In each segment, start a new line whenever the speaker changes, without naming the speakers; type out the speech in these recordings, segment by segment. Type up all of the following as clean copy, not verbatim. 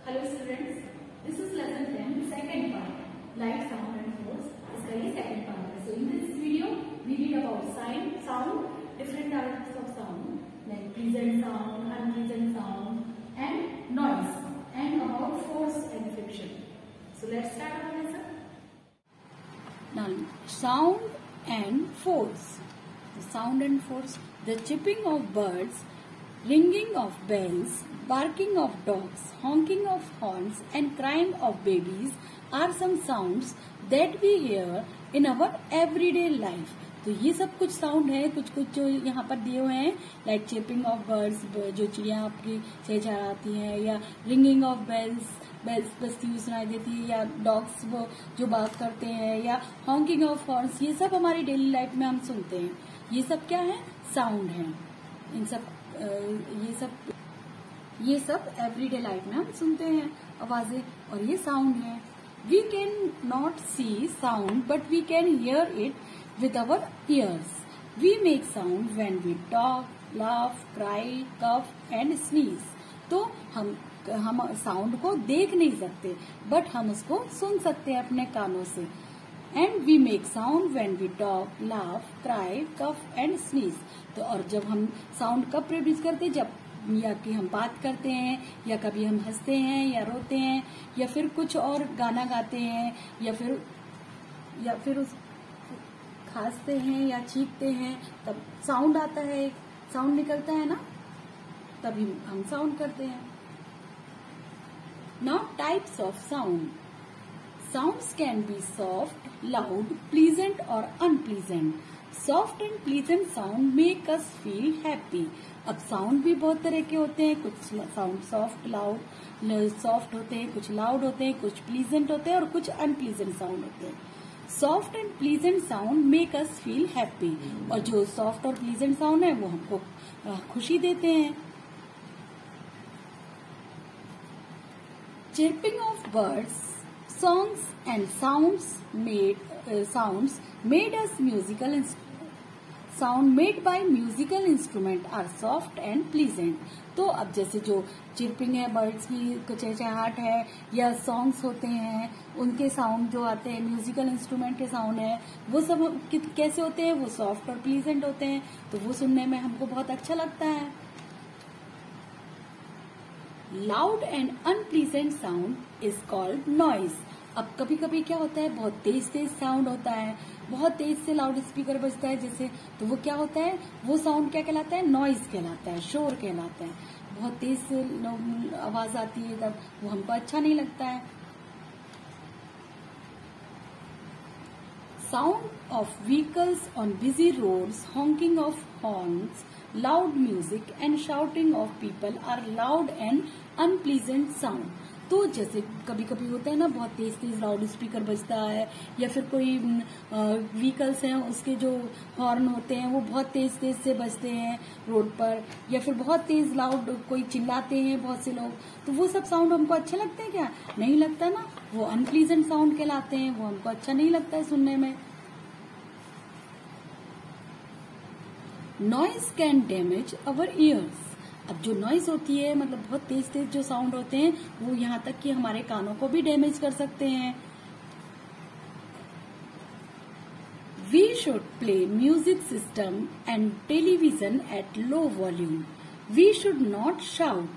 Hello students, this is lesson 10, second part, light, sound and force. इसका ये second part है. So in this video, we read about sound, different types of sound, like pleasant sound, unpleasant sound, and noise, and about force and friction. So let's start our lesson. Now, sound and force. The sound and force. The chirping of birds, ringing of bells, barking of dogs, honking of horns and crying of babies are some sounds that we hear in our everyday life. तो ये सब कुछ sound है, कुछ कुछ जो यहाँ पर दिए हुए हैं, लाइक चिपिंग ऑफ बर्ड्स, जो चिड़िया आपकी चहचहाती हैं, या रिंगिंग ऑफ बेल्स बजती हुई सुनाई देती है, या डॉग्स वो जो बात करते हैं, या हॉन्किंग ऑफ हॉर्न्स, ये सब हमारी डेली लाइफ में हम सुनते हैं. ये सब क्या है? साउंड है. इन सब ये सब एवरीडे लाइफ में हम सुनते हैं आवाजें, और ये साउंड है. We can not see sound but we can hear it with our ears. We make sound when we talk, laugh, cry, cough and sneeze. तो हम साउंड को देख नहीं सकते, बट हम उसको सुन सकते हैं अपने कानों से. And we make sound when we talk, laugh, cry, cough and sneeze. तो और जब हम साउंड कब प्रोड्यूस करते हैं? जब या कि हम बात करते हैं, या कभी हम हंसते हैं, या रोते हैं, या फिर कुछ और गाना गाते हैं, या फिर उस खांसते हैं या चीखते हैं, तब साउंड आता है, साउंड निकलता है ना, तभी हम साउंड करते हैं. Now types of sound. Sounds can be soft, loud, pleasant or unpleasant. Soft and pleasant sound make us feel happy. अब साउंड भी बहुत तरह के होते हैं. कुछ साउंड सॉफ्ट होते हैं, कुछ लाउड होते हैं, कुछ प्लीजेंट होते हैं, और कुछ अनप्लीजेंट साउंड होते हैं. Soft and pleasant sound make us feel happy. और जो सॉफ्ट और प्लीजेंट साउंड है वो हमको खुशी देते हैं. Chirping of birds, songs and sounds made by musical instrument are soft and pleasant. तो अब जैसे जो चिरपिंग है, बर्ड्स की चहचहाट है, या सॉन्ग्स होते हैं, उनके साउंड जो आते हैं, म्यूजिकल इंस्ट्रूमेंट के साउंड है, वो सब कैसे होते हैं? वो सॉफ्ट और प्लीजेंट होते हैं. तो वो सुनने में हमको बहुत अच्छा लगता है. Loud and unpleasant sound is called noise. अब कभी कभी क्या होता है, बहुत तेज साउंड होता है, बहुत तेज से लाउड स्पीकर बजता है जैसे, तो वो क्या होता है? वो साउंड क्या कहलाता है? नॉइज कहलाता है, शोर कहलाता है. बहुत तेज से आवाज आती है, तब वो हमको अच्छा नहीं लगता है. Sound of vehicles on busy roads, honking of horns, loud music and shouting of people are loud and unpleasant sound. तो जैसे कभी कभी होता है ना, बहुत तेज लाउड स्पीकर बजता है, या फिर कोई व्हीकल्स हैं उसके जो हॉर्न होते हैं वो बहुत तेज से बजते हैं रोड पर, या फिर बहुत तेज लाउड कोई चिल्लाते हैं बहुत से लोग. तो वो सब साउंड हमको अच्छे लगते हैं क्या? नहीं लगता ना. वो अनप्लीजेंट साउंड कहलाते हैं, वो हमको अच्छा नहीं लगता है सुनने में. Noise can damage our years. अब जो नॉइज होती है, मतलब बहुत तेज जो साउंड होते हैं, वो यहाँ तक कि हमारे कानों को भी डैमेज कर सकते हैं. We should play music system and television at low volume. We should not shout.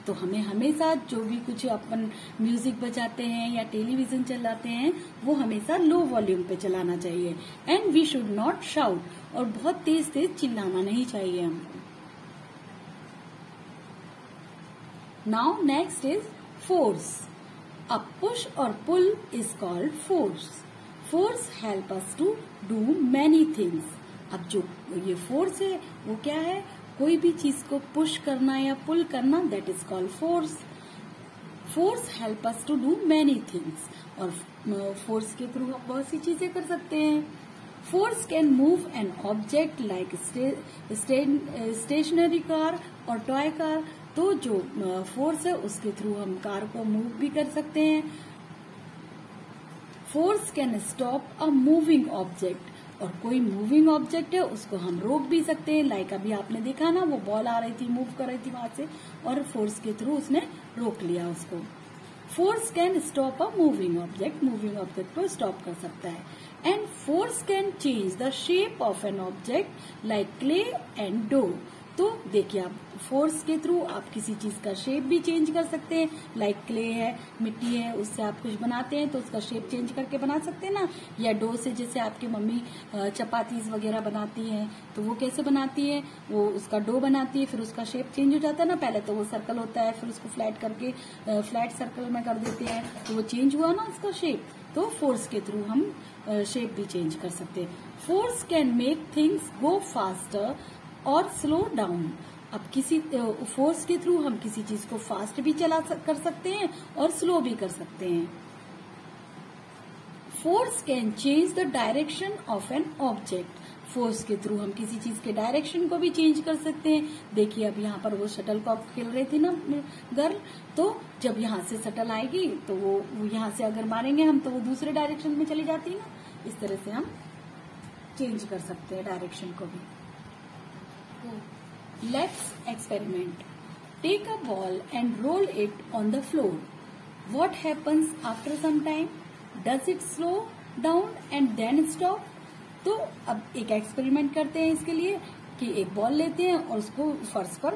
तो हमें हमेशा जो भी कुछ अपन म्यूजिक बजाते हैं या टेलीविजन चलाते हैं, वो हमेशा लो वॉल्यूम पे चलाना चाहिए. And we should not shout. और बहुत तेज चिल्लाना नहीं चाहिए हमको. Now next is force. अब पुश और pull is called force. Force help us to do many things. अब जो ये फोर्स है वो क्या है? कोई भी चीज को पुश करना या पुल करना, that is called force. Force help us to do many things. और फोर्स के थ्रू हम बहुत सी चीजें कर सकते हैं. Force can move an object like stationary car और टॉय कार. तो जो फोर्स है उसके थ्रू हम कार को मूव भी कर सकते हैं. Force can stop a moving object. और कोई मूविंग ऑब्जेक्ट है उसको हम रोक भी सकते हैं. लाइक अभी आपने देखा ना, वो बॉल आ रही थी, मूव कर रही थी वहां से, और फोर्स के थ्रू उसने रोक लिया उसको. Force can stop a moving object को स्टॉप कर सकता है। And force can change the shape of N object like clay and do. तो देखिए, आप फोर्स के थ्रू आप किसी चीज का शेप भी चेंज कर सकते हैं। लाइक क्ले है, मिट्टी है, उससे आप कुछ बनाते हैं तो उसका शेप चेंज करके बना सकते हैं ना। या डो से, जैसे आपकी मम्मी चपातीज वगैरह बनाती हैं तो वो कैसे बनाती है, वो उसका डो बनाती है, फिर उसका शेप चेंज हो जाता है ना। पहले तो वो सर्कल होता है, फिर उसको फ्लैट करके फ्लैट सर्कल में कर देते हैं तो वो चेंज हुआ ना उसका शेप। तो फोर्स के थ्रू हम शेप भी चेंज कर सकते हैं। Force can make things go faster और स्लो डाउन। अब किसी फोर्स के थ्रू हम किसी चीज को फास्ट भी कर सकते हैं और स्लो भी कर सकते हैं। Force can change the direction of an object. Force के थ्रू हम किसी चीज के डायरेक्शन को भी चेंज कर सकते हैं। देखिए, अब यहाँ पर वो शटल कॉक खेल रही थी ना गर्ल, तो जब यहाँ से शटल आएगी तो वो यहाँ से अगर मारेंगे हम तो वो दूसरे डायरेक्शन में चली जाती है ना। इस तरह से हम चेंज कर सकते हैं डायरेक्शन को भी। Let's experiment. Take a ball and roll it on the floor. What happens after some time? Does it slow down and then stop? तो अब एक एक्सपेरिमेंट करते हैं इसके लिए कि एक बॉल लेते हैं और उसको फर्श पर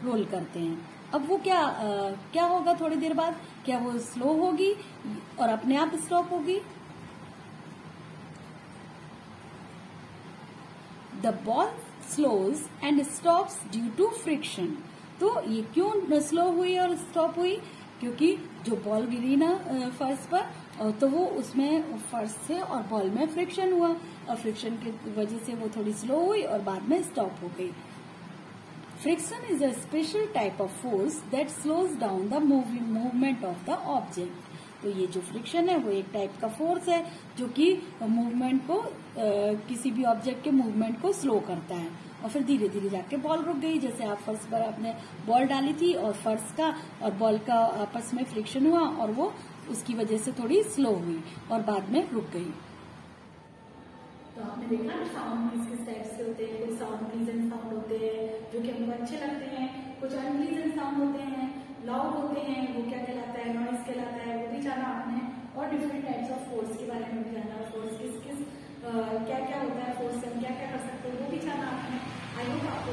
रोल करते हैं। अब वो क्या होगा थोड़ी देर बाद? क्या वो स्लो होगी और अपने आप स्टॉप होगी? The ball slows and stops due to friction. तो ये क्यों स्लो हुई और स्टॉप हुई? क्योंकि जो बॉल गिरी ना फर्श पर तो वो उसमें फर्श से और बॉल में फ्रिक्शन हुआ और फ्रिक्शन की वजह से वो थोड़ी स्लो हुई और बाद में स्टॉप हो गई। Friction is a special type of force that slows down the movement of the object. तो ये जो फ्रिक्शन है वो एक टाइप का फोर्स है जो कि मूवमेंट को किसी भी ऑब्जेक्ट के मूवमेंट को स्लो करता है और फिर धीरे धीरे जाके बॉल रुक गई। जैसे आप फर्श पर आपने बॉल डाली थी और फर्श का और बॉल का आपस में फ्रिक्शन हुआ और वो उसकी वजह से थोड़ी स्लो हुई और बाद में रुक गई। तो आपने देखा ना साउंड किस टाइप से होते हैं। कुछ साउंड प्लीजेंट साउंड होते हैं जो कि हमको अच्छे लगते हैं, कुछ अनप्लीजेंट साउंड होते हैं, लाउड होते हैं, वो क्या कहलाता है, नॉइज कहलाता है, वो भी जाना आपने। और डिफरेंट टाइप्स ऑफ फोर्स के बारे में भी जाना, फोर्स किस क्या क्या होता है, फोर्स से हम क्या क्या कर सकते हैं वो भी जाना आपने। आई होप आपको